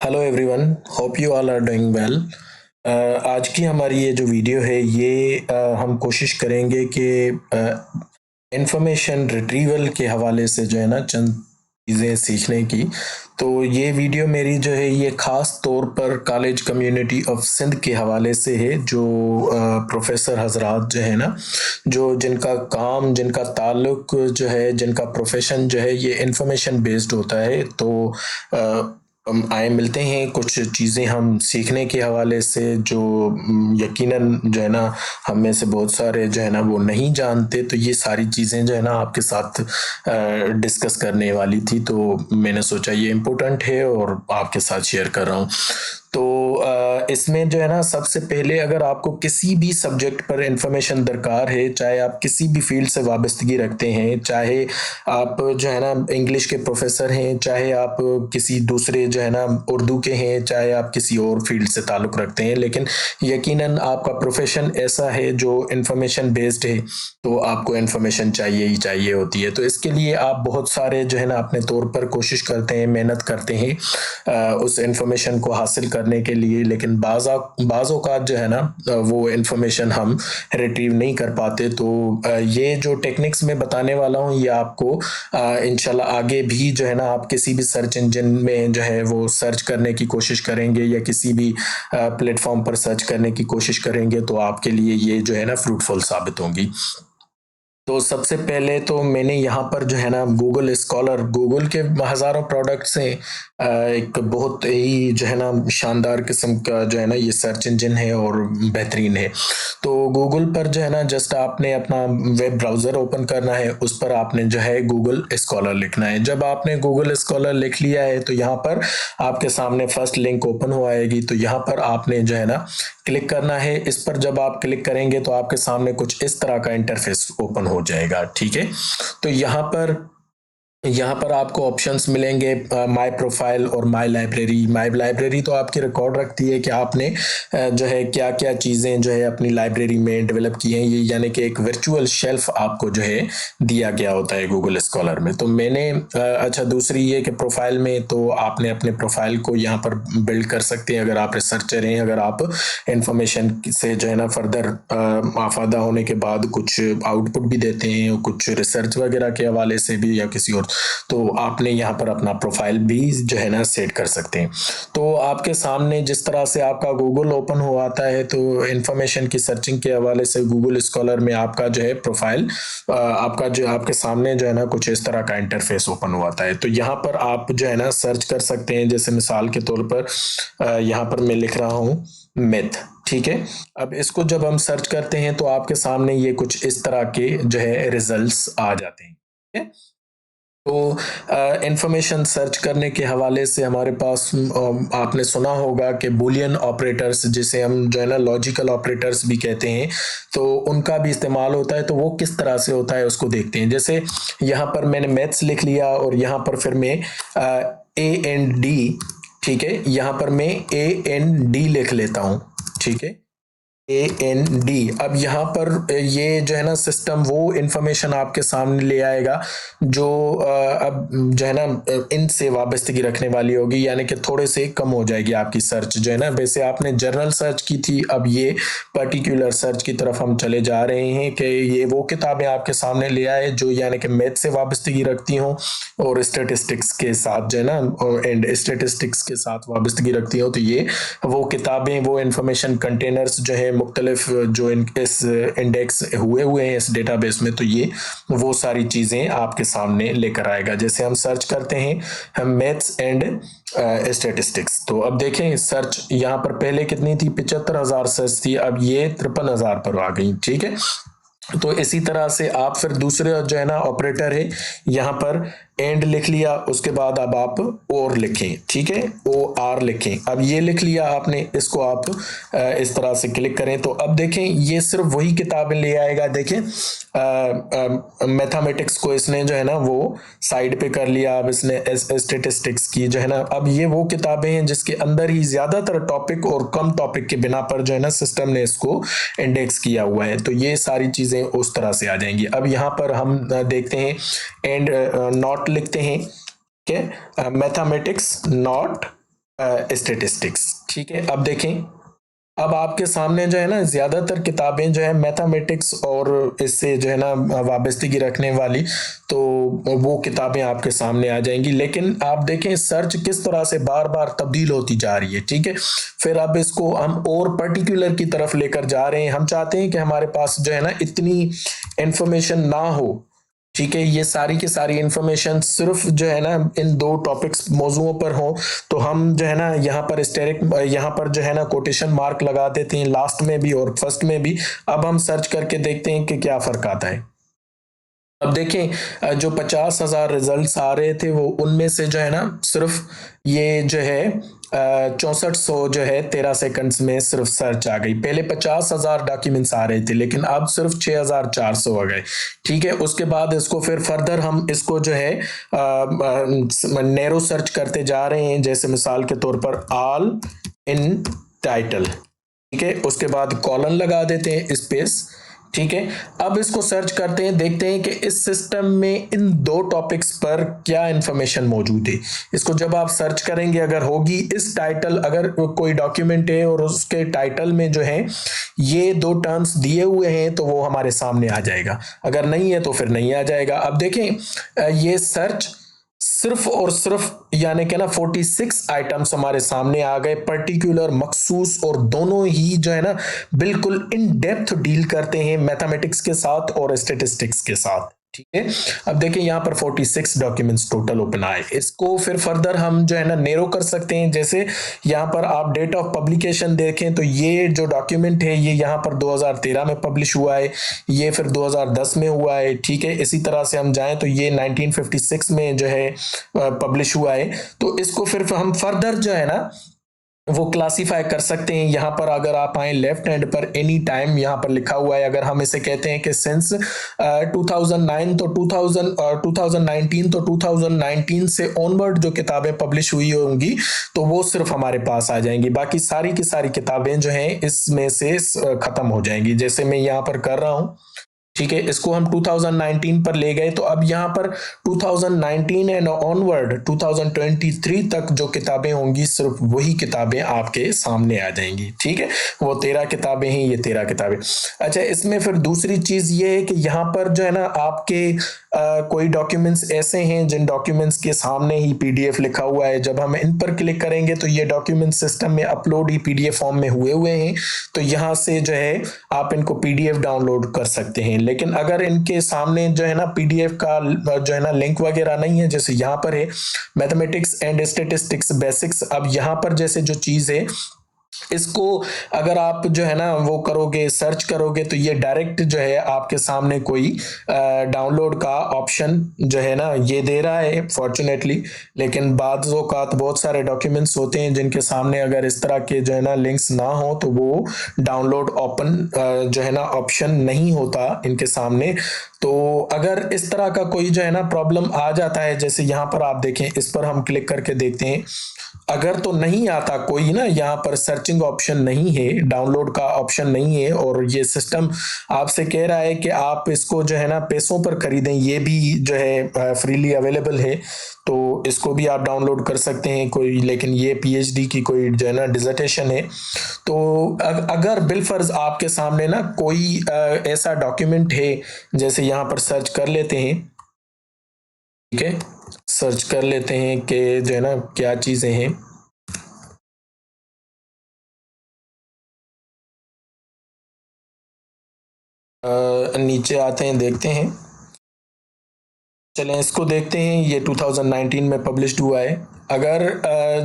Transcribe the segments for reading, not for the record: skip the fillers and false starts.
Hello everyone, hope you all are doing well. आज की हमारी ये जो वीडियो है ये हम कोशिश करेंगे कि इंफॉर्मेशन रिट्रीवल के हवाले से जो है ना चंद चीज़ें सीखने की। तो ये वीडियो मेरी जो है ये ख़ास तौर पर कॉलेज कम्युनिटी ऑफ सिंध के हवाले से है, जो प्रोफेसर हजरात जो है ना, जो जिनका काम, जिनका ताल्लुक जो है, जिनका प्रोफेशन जो है ये इंफॉर्मेशन बेस्ड होता है। तो हम आए मिलते हैं, कुछ चीज़ें हम सीखने के हवाले से जो यकीनन जो है ना हम में से बहुत सारे जो है ना वो नहीं जानते। तो ये सारी चीज़ें जो है ना आपके साथ डिस्कस करने वाली थी, तो मैंने सोचा ये इम्पोर्टेंट है और आपके साथ शेयर कर रहा हूँ। तो इसमें जो है ना सबसे पहले अगर आपको किसी भी सब्जेक्ट पर इंफॉर्मेशन दरकार है, चाहे आप किसी भी फील्ड से वाबस्तगी रखते हैं, चाहे आप जो है ना इंग्लिश के प्रोफेसर हैं, चाहे आप किसी दूसरे जो है ना उर्दू के हैं, चाहे आप किसी और फील्ड से ताल्लुक़ रखते हैं, लेकिन यकीनन आपका प्रोफेशन ऐसा है जो इंफॉर्मेशन बेस्ड है, तो आपको इंफॉर्मेशन चाहिए ही चाहिए होती है। तो इसके लिए आप बहुत सारे जो है ना अपने तौर पर कोशिश करते हैं, मेहनत करते हैं उस इंफॉर्मेशन को हासिल करने के लिए, लेकिन बाज़ औक़ात जो है ना वो इंफॉर्मेशन हम रिट्रीव नहीं कर पाते। तो ये जो टेक्निक्स मैं बताने वाला हूँ ये आपको इंशाल्लाह आगे भी जो है ना आप किसी भी सर्च इंजन में जो है वो सर्च करने की कोशिश करेंगे या किसी भी प्लेटफॉर्म पर सर्च करने की कोशिश करेंगे तो आपके लिए ये जो है ना फ्रूटफुल साबित होंगी। तो सबसे पहले तो मैंने यहाँ पर जो है ना गूगल स्कॉलर, गूगल के हज़ारों प्रोडक्ट्स हैं, एक बहुत ही जो है ना शानदार किस्म का जो है ना ये सर्च इंजन है और बेहतरीन है। तो गूगल पर जो है ना जस्ट आपने अपना वेब ब्राउज़र ओपन करना है, उस पर आपने जो है गूगल स्कॉलर लिखना है। जब आपने गूगल स्कॉलर लिख लिया है तो यहाँ पर आपके सामने फर्स्ट लिंक ओपन हो आएगी, तो यहाँ पर आपने जो है ना क्लिक करना है। इस पर जब आप क्लिक करेंगे तो आपके सामने कुछ इस तरह का इंटरफेस ओपन हो जाएगा, ठीक है। तो यहाँ पर आपको ऑप्शंस मिलेंगे, माय प्रोफाइल और माय लाइब्रेरी। माय लाइब्रेरी तो आपकी रिकॉर्ड रखती है कि आपने जो है क्या क्या चीज़ें जो है अपनी लाइब्रेरी में डेवलप की हैं, ये यानी कि एक वर्चुअल शेल्फ आपको जो है दिया गया होता है गूगल स्कॉलर में। तो मैंने अच्छा, दूसरी ये कि प्रोफाइल में तो आपने अपने प्रोफाइल को यहाँ पर बिल्ड कर सकते हैं अगर आप रिसर्चर हैं, अगर आप इंफॉर्मेशन से जो है ना फर्दर आफादा होने के बाद कुछ आउटपुट भी देते हैं, कुछ रिसर्च वगैरह के हवाले से भी या किसी और, तो आपने यहाँ पर अपना प्रोफाइल भी जो है ना सेट कर सकते हैं। तो आपके सामने जिस तरह से आपका गूगल ओपन हो आता है, तो इंफॉर्मेशन की सर्चिंग के हवाले से गूगल स्कॉलर में आपका जो है प्रोफाइल आपका जो आपके सामने जो है ना कुछ इस तरह का इंटरफेस ओपन हो आता है। तो यहाँ पर आप जो है ना सर्च कर सकते हैं, जैसे मिसाल के तौर पर यहाँ पर मैं लिख रहा हूँ मिथ, ठीक है। अब इसको जब हम सर्च करते हैं तो आपके सामने ये कुछ इस तरह के जो है रिजल्ट्स आ जाते हैं, ठीक है। तो इंफॉर्मेशन सर्च करने के हवाले से हमारे पास आपने सुना होगा कि बूलियन ऑपरेटर्स, जिसे हम जो है ना लॉजिकल ऑपरेटर्स भी कहते हैं, तो उनका भी इस्तेमाल होता है। तो वो किस तरह से होता है उसको देखते हैं। जैसे यहाँ पर मैंने मैथ्स लिख लिया और यहाँ पर फिर मैं AND, ठीक है, यहाँ पर मैं AND लिख लेता हूँ, ठीक है, AND। अब यहाँ पर ये जो है ना सिस्टम वो इंफॉर्मेशन आपके सामने ले आएगा जो अब जो है ना इनसे वाबस्तगी रखने वाली होगी, यानी कि थोड़े से कम हो जाएगी आपकी सर्च जो है ना। वैसे आपने जनरल सर्च की थी, अब ये पर्टिकुलर सर्च की तरफ हम चले जा रहे हैं कि ये वो किताबें आपके सामने ले आए जो यानी कि मैथ से वाबस्तगी रखती हों और स्टेटिस्टिक्स के साथ जो है ना एंड स्टेटिस्टिक्स के साथ वाबस्तगी रखती हो। तो ये वो किताबें, वो इंफॉर्मेशन कंटेनर्स जो है मुख्तलिफ जो इस इंडेक्स हुए हैं इस डेटाबेस में, तो ये वो सारी चीज़ें आपके सामने लेकर आएगा। जैसे हम सर्च करते हैं हम मैथ्स एंड स्टेटिस्टिक्स, तो अब देखें सर्च यहाँ पर पहले कितनी थी, 75,000 सर्च थी, अब ये 53,000 पर आ गई, ठीक है। तो इसी तरह से आप फिर दूसरे जो है ना ऑपरेटर है, यहाँ पर एंड लिख लिया, उसके बाद अब आप और लिखें, ठीक है, OR लिखें। अब ये लिख लिया आपने, इसको आप इस तरह से क्लिक करें तो अब देखें ये सिर्फ वही किताबें ले आएगा। देखें मैथमेटिक्स को इसने जो है ना वो साइड पे कर लिया, अब इसने स्टेटिस्टिक्स की जो है ना, अब ये वो किताबें हैं जिसके अंदर ही ज्यादातर टॉपिक और कम टॉपिक के बिना पर जो है ना सिस्टम ने इसको इंडेक्स किया हुआ है। तो ये सारी चीजें उस तरह से आ जाएंगी। अब यहाँ पर हम देखते हैं एंड नॉट लिखते हैं, ठीक है, मैथमेटिक्स नॉट स्टेटिस्टिक्स। ठीक है, अब देखें, अब आपके सामने जो है ना ज्यादातर किताबें जो है मैथमेटिक्स और इससे जो है ना वाबस्तगी रखने वाली, तो वो किताबें आपके सामने आ जाएंगी। लेकिन आप देखें सर्च किस तरह से बार बार तब्दील होती जा रही है। ठीक है, फिर अब इसको हम और पर्टिकुलर की तरफ लेकर जा रहे हैं। हम चाहते हैं कि हमारे पास जो है ना इतनी इंफॉर्मेशन ना हो। ठीक है, ये सारी की सारी इंफॉर्मेशन सिर्फ जो है ना इन दो टॉपिक्स मौजुओं पर हो, तो हम जो है ना यहाँ पर स्टेरिक, यहाँ पर जो है ना कोटेशन मार्क लगा देते हैं लास्ट में भी और फर्स्ट में भी। अब हम सर्च करके देखते हैं कि क्या फर्क आता है। अब देखें, जो 50,000 रिजल्ट्स आ रहे थे वो उनमें से जो है ना सिर्फ ये जो है 6400 जो है 13 सेकंड्स में सिर्फ सर्च आ गई। पहले 50,000 डॉक्यूमेंट्स आ रहे थे लेकिन अब सिर्फ 6,400 आ गए। ठीक है, उसके बाद इसको फिर फर्दर हम इसको जो है नैरो सर्च करते जा रहे हैं। जैसे मिसाल के तौर पर ऑल इन टाइटल। ठीक है, उसके बाद कॉलन लगा देते हैं स्पेस। ठीक है, अब इसको सर्च करते हैं, देखते हैं कि इस सिस्टम में इन दो टॉपिक्स पर क्या इंफॉर्मेशन मौजूद है। इसको जब आप सर्च करेंगे, अगर होगी इस टाइटल, अगर कोई डॉक्यूमेंट है और उसके टाइटल में जो है ये दो टर्म्स दिए हुए हैं तो वो हमारे सामने आ जाएगा, अगर नहीं है तो फिर नहीं आ जाएगा। अब देखें, ये सर्च सिर्फ और सिर्फ यानी कि ना 46 आइटम्स हमारे सामने आ गए, पर्टिकुलर, मखसूस, और दोनों ही जो है ना बिल्कुल इन डेप्थ डील करते हैं मैथमेटिक्स के साथ और स्टेटिस्टिक्स के साथ। ठीक है, अब देखिए यहाँ पर 46 डॉक्यूमेंट्स टोटल ओपन आए। इसको फिर फर्दर हम जो है ना नेरो कर सकते हैं। जैसे यहाँ पर आप डेट ऑफ पब्लिकेशन देखें तो ये जो डॉक्यूमेंट है ये यहाँ पर 2013 में पब्लिश हुआ है, ये फिर 2010 में हुआ है। ठीक है, इसी तरह से हम जाएं तो ये 1956 में जो है पब्लिश हुआ है। तो इसको फिर हम फर्दर जो है ना वो क्लासीफाई कर सकते हैं। यहाँ पर अगर आप आए लेफ्ट हैंड पर एनी टाइम यहाँ पर लिखा हुआ है, अगर हम इसे कहते हैं कि सिंस 2009 तो 2019 तो 2019 से ऑनवर्ड जो किताबें पब्लिश हुई होंगी तो वो सिर्फ हमारे पास आ जाएंगी, बाकी सारी की सारी किताबें जो हैं इसमें से खत्म हो जाएंगी। जैसे मैं यहाँ पर कर रहा हूँ। ठीक है, इसको हम 2019 पर ले गए तो अब यहाँ पर 2019 एंड ऑनवर्ड 2023 तक जो किताबें होंगी सिर्फ वही किताबें आपके सामने आ जाएंगी। ठीक है, वो 13 किताबें हैं, ये 13 किताबें। अच्छा, इसमें फिर दूसरी चीज ये है कि यहाँ पर जो है ना आपके कोई डॉक्यूमेंट्स ऐसे हैं जिन डॉक्यूमेंट्स के सामने ही पीडीएफ लिखा हुआ है। जब हम इन पर क्लिक करेंगे तो ये डॉक्यूमेंट सिस्टम में अपलोड ही पीडीएफ फॉर्म में हुए हैं, तो यहाँ से जो है आप इनको पीडीएफ डाउनलोड कर सकते हैं। लेकिन अगर इनके सामने जो है ना पीडीएफ का जो है ना लिंक वगैरह नहीं है, जैसे यहाँ पर है मैथमेटिक्स एंड स्टेटिस्टिक्स बेसिक्स, अब यहाँ पर जैसे जो चीज है इसको अगर आप जो है ना वो करोगे, सर्च करोगे, तो ये डायरेक्ट जो है आपके सामने कोई डाउनलोड का ऑप्शन जो है ना ये दे रहा है फॉर्चुनेटली। लेकिन बाद औक़ात बहुत सारे डॉक्यूमेंट्स होते हैं जिनके सामने अगर इस तरह के जो है ना लिंक्स ना हो तो वो डाउनलोड ओपन जो है ना ऑप्शन नहीं होता इनके सामने। तो अगर इस तरह का कोई जो है ना प्रॉब्लम आ जाता है, जैसे यहाँ पर आप देखें, इस पर हम क्लिक करके देखते हैं, अगर तो नहीं आता कोई ना, यहाँ पर सर्चिंग ऑप्शन नहीं है, डाउनलोड का ऑप्शन नहीं है, और ये सिस्टम आपसे कह रहा है कि आप इसको जो है ना पैसों पर खरीदें, ये भी जो है फ्रीली अवेलेबल है, तो इसको भी आप डाउनलोड कर सकते हैं कोई। लेकिन ये पीएचडी की कोई जो है ना डिजर्टेशन है। तो अगर बिलफर्ज आपके सामने ना कोई ऐसा डॉक्यूमेंट है, जैसे यहाँ पर सर्च कर लेते हैं। ठीक है, सर्च कर लेते हैं कि जो है ना क्या चीजें हैं। नीचे आते हैं, देखते हैं, चलें इसको देखते हैं। ये 2019 में पब्लिश्ड हुआ है। अगर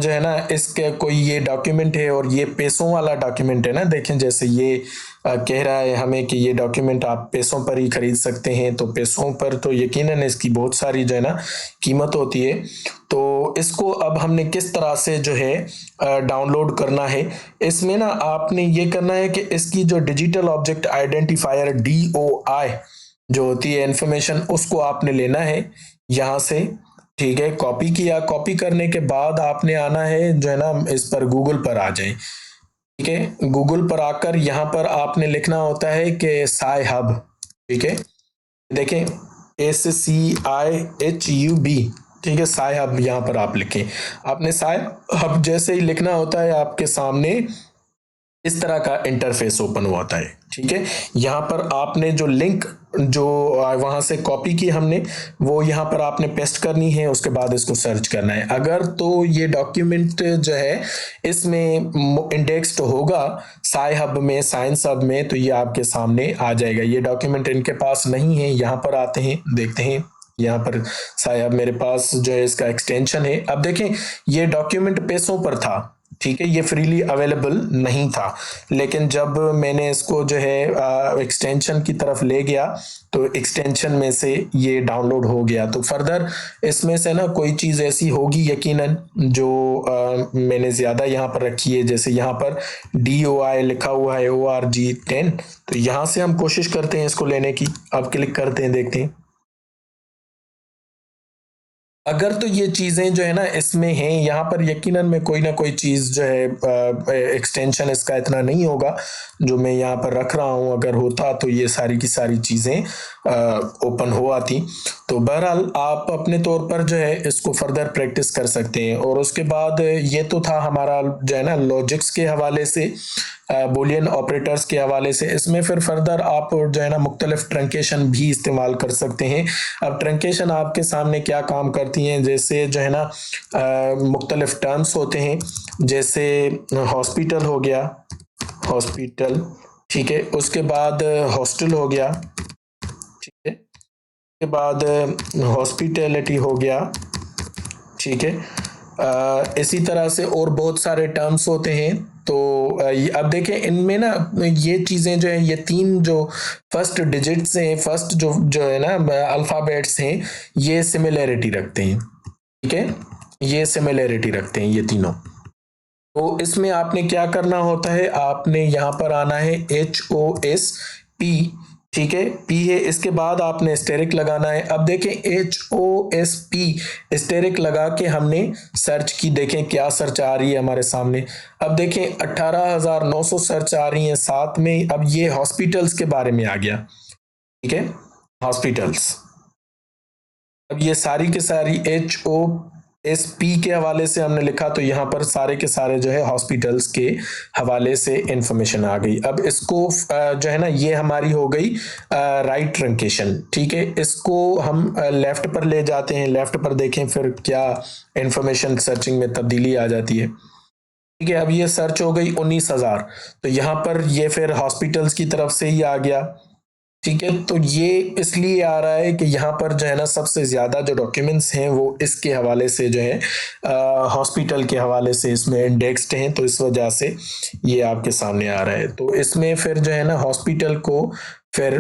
जो है ना इसके कोई ये डॉक्यूमेंट है और ये पैसों वाला डॉक्यूमेंट है ना, देखें जैसे ये कह रहा है हमें कि ये डॉक्यूमेंट आप पैसों पर ही खरीद सकते हैं, तो पैसों पर तो यकीनन इसकी बहुत सारी जो है ना कीमत होती है। तो इसको अब हमने किस तरह से जो है डाउनलोड करना है, इसमें ना आपने ये करना है कि इसकी जो डिजिटल ऑब्जेक्ट आइडेंटिफायर DOI जो होती है इंफॉर्मेशन, उसको आपने लेना है यहाँ से। ठीक है, कॉपी किया, कॉपी करने के बाद आपने आना है जो है ना इस पर गूगल पर आ जाए। ठीक है, गूगल पर आकर यहाँ पर आपने लिखना होता है कि SciHub। ठीक है, देखें SCIHUB। ठीक है, साय हब यहाँ पर आप लिखें। आपने साय हब जैसे ही लिखना होता है, आपके सामने इस तरह का इंटरफेस ओपन हुआ होता है। ठीक है, यहाँ पर आपने जो लिंक जो वहां से कॉपी की हमने, वो यहाँ पर आपने पेस्ट करनी है, उसके बाद इसको सर्च करना है। अगर तो ये डॉक्यूमेंट जो है इसमें इंडेक्स्ड होगा साई हब में, साइंस हब में, तो ये आपके सामने आ जाएगा। ये डॉक्यूमेंट इनके पास नहीं है, यहाँ पर आते हैं, देखते हैं। यहाँ पर साई हब मेरे पास जो है इसका एक्सटेंशन है। अब देखें, ये डॉक्यूमेंट पैसों पर था, ठीक है, ये फ्रीली अवेलेबल नहीं था। लेकिन जब मैंने इसको जो है एक्सटेंशन की तरफ ले गया, तो एक्सटेंशन में से ये डाउनलोड हो गया। तो फर्दर इसमें से ना कोई चीज़ ऐसी होगी यकीनन जो मैंने ज़्यादा यहाँ पर रखी है। जैसे यहाँ पर DOI लिखा हुआ है, ORG10, तो यहाँ से हम कोशिश करते हैं इसको लेने की। अब क्लिक करते हैं, देखते हैं। अगर तो ये चीजें जो है ना इसमें हैं, यहाँ पर यकीनन में कोई ना कोई चीज जो है एक्सटेंशन इसका इतना नहीं होगा जो मैं यहाँ पर रख रहा हूँ। अगर होता तो ये सारी की सारी चीजें ओपन हो आती। तो बहरहाल आप अपने तौर पर जो है इसको फर्दर प्रैक्टिस कर सकते हैं। और उसके बाद ये तो था हमारा जो है ना लॉजिक्स के हवाले से, बुलियन ऑपरेटर्स के हवाले से। इसमें फिर फर्दर आप जो है ना मुख्तलिफ ट्रंकेशन भी इस्तेमाल कर सकते हैं। अब ट्रंकेशन आपके सामने क्या काम करती हैं, जैसे जो है ना मुख्तलिफ टर्म्स होते हैं, जैसे हॉस्पिटल हो गया, हॉस्पिटल, ठीक है, उसके बाद हॉस्टल हो गया, ठीक है, उसके बाद हॉस्पिटैलिटी हो गया, ठीक है। इसी तरह से और बहुत सारे टर्म्स होते हैं। तो अब देखें इनमें ना ये चीज़ें जो हैं, ये तीन जो फर्स्ट डिजिट्स हैं, फर्स्ट जो है ना अल्फ़ाबेट्स हैं, ये सिमिलैरिटी रखते हैं, ठीक है, ये सिमिलैरिटी रखते हैं ये तीनों। तो इसमें आपने क्या करना होता है, आपने यहाँ पर आना है HOSP, ठीक है, P है, इसके बाद आपने स्टेरिक लगाना है। अब देखें HOSP स्टेरिक लगा के हमने सर्च की, देखें क्या सर्च आ रही है हमारे सामने। अब देखें 18,900 सर्च आ रही हैं साथ में। अब ये हॉस्पिटल्स के बारे में आ गया, ठीक है, हॉस्पिटल्स। अब ये सारी के सारी HOSP के हवाले से हमने लिखा, तो यहाँ पर सारे के सारे जो है हॉस्पिटल्स के हवाले से इंफॉर्मेशन आ गई। अब इसको जो है ना ये हमारी हो गई राइट ट्रंकेशन, ठीक है। इसको हम लेफ्ट पर ले जाते हैं, लेफ्ट पर देखें फिर क्या इंफॉर्मेशन सर्चिंग में तब्दीली आ जाती है, ठीक है। अब ये सर्च हो गई 19,000, तो यहाँ पर ये फिर हॉस्पिटल्स की तरफ से ही आ गया, ठीक है। तो ये इसलिए आ रहा है कि यहाँ पर जो है ना सबसे ज्यादा जो डॉक्यूमेंट्स हैं वो इसके हवाले से जो है हॉस्पिटल के हवाले से इसमें इंडेक्स्ड हैं, तो इस वजह से ये आपके सामने आ रहा है। तो इसमें फिर जो है ना हॉस्पिटल को फिर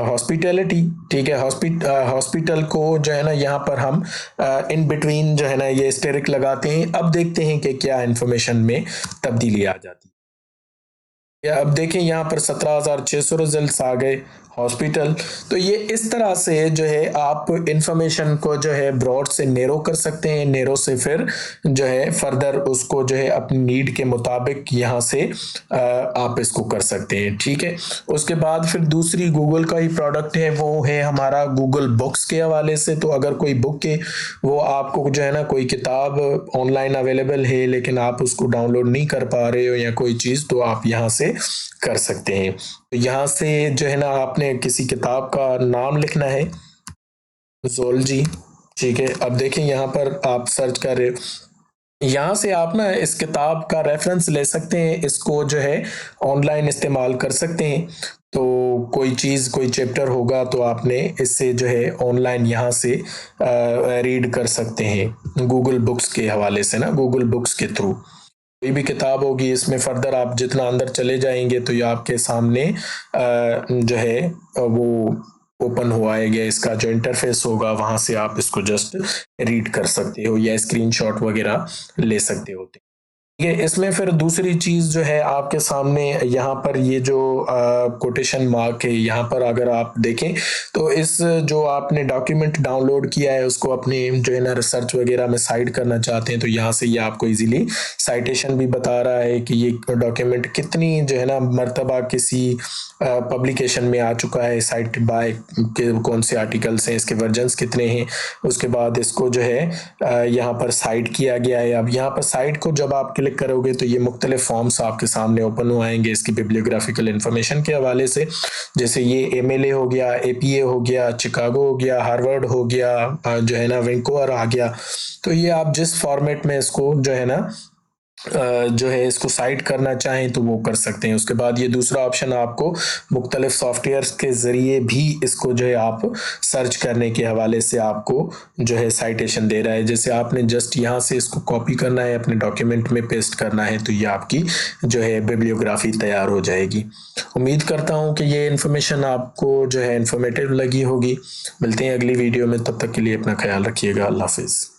हॉस्पिटैलिटी, ठीक है, हॉस्पिटल को जो है ना यहाँ पर हम इन बिटवीन जो है ना ये स्टेरिक लगाते हैं। अब देखते हैं कि क्या इंफॉर्मेशन में तब्दीली आ जाती है। अब देखें यहाँ पर 17,600 रिजल्ट्स आ गए हॉस्पिटल। तो ये इस तरह से जो है आप इंफॉर्मेशन को जो है ब्रॉड से नेरो कर सकते हैं, नेरो से फिर जो है फर्दर उसको जो है अपनी नीड के मुताबिक यहाँ से आप इसको कर सकते हैं, ठीक है। उसके बाद फिर दूसरी गूगल का ही प्रोडक्ट है, वो है हमारा गूगल बुक्स के हवाले से। तो अगर कोई बुक है, वो आपको जो है ना कोई किताब ऑनलाइन अवेलेबल है लेकिन आप उसको डाउनलोड नहीं कर पा रहे हो या कोई चीज़, तो आप यहाँ से कर सकते हैं। तो यहाँ से जो है ना आपने किसी किताब का नाम लिखना है, ज़ूलॉजी, ठीक है। अब देखें यहाँ पर आप सर्च कर रहे हो, यहाँ से आप ना इस किताब का रेफरेंस ले सकते हैं, इसको जो है ऑनलाइन इस्तेमाल कर सकते हैं। तो कोई चीज़ कोई चैप्टर होगा तो आपने इससे जो है ऑनलाइन यहाँ से रीड कर सकते हैं गूगल बुक्स के हवाले से ना, गूगल बुक्स के थ्रू कोई भी किताब होगी इसमें फर्दर आप जितना अंदर चले जाएंगे तो ये आपके सामने जो है वो ओपन हुआ है, इसका जो इंटरफेस होगा वहां से आप इसको जस्ट रीड कर सकते हो या स्क्रीनशॉट वगैरह ले सकते होते। ठीक है, इसमें फिर दूसरी चीज़ जो है आपके सामने यहाँ पर ये जो कोटेशन मार्क है, यहाँ पर अगर आप देखें तो इस जो आपने डॉक्यूमेंट डाउनलोड किया है उसको अपने जो है ना रिसर्च वगैरह में साइट करना चाहते हैं तो यहाँ से ये आपको इजीली साइटेशन भी बता रहा है कि ये डॉक्यूमेंट कितनी जो है ना मर्तबा किसी पब्लिकेशन में आ चुका है, साइट बाय के कौन से आर्टिकल्स हैं, इसके वर्जन्स कितने हैं। उसके बाद इसको जो है यहाँ पर साइट किया गया है। अब यहाँ पर साइट को जब आप क्लिक करोगे तो ये मुख्तलिफ फॉर्म्स आपके सामने ओपन हो आएंगे इसकी बिब्लियोग्राफिकल इंफॉर्मेशन के हवाले से। जैसे ये एमएलए हो गया, एपीए हो गया, चिकागो हो गया, हार्वर्ड हो गया, जो है ना वैंकूवर आ गया। तो ये आप जिस फॉर्मेट में इसको जो है ना जो है इसको साइट करना चाहें तो वो कर सकते हैं। उसके बाद ये दूसरा ऑप्शन आपको मुख्तलिफ सॉफ्टवेयर्स के ज़रिए भी इसको जो है आप सर्च करने के हवाले से आपको जो है साइटेशन दे रहा है। जैसे आपने जस्ट यहाँ से इसको कॉपी करना है, अपने डॉक्यूमेंट में पेस्ट करना है तो ये आपकी जो है बिब्लियोग्राफी तैयार हो जाएगी। उम्मीद करता हूँ कि ये इन्फॉर्मेशन आपको जो है इन्फॉर्मेटिव लगी होगी। मिलते हैं अगली वीडियो में, तब तक के लिए अपना ख्याल रखिएगा। अल्लाह हाफिज़।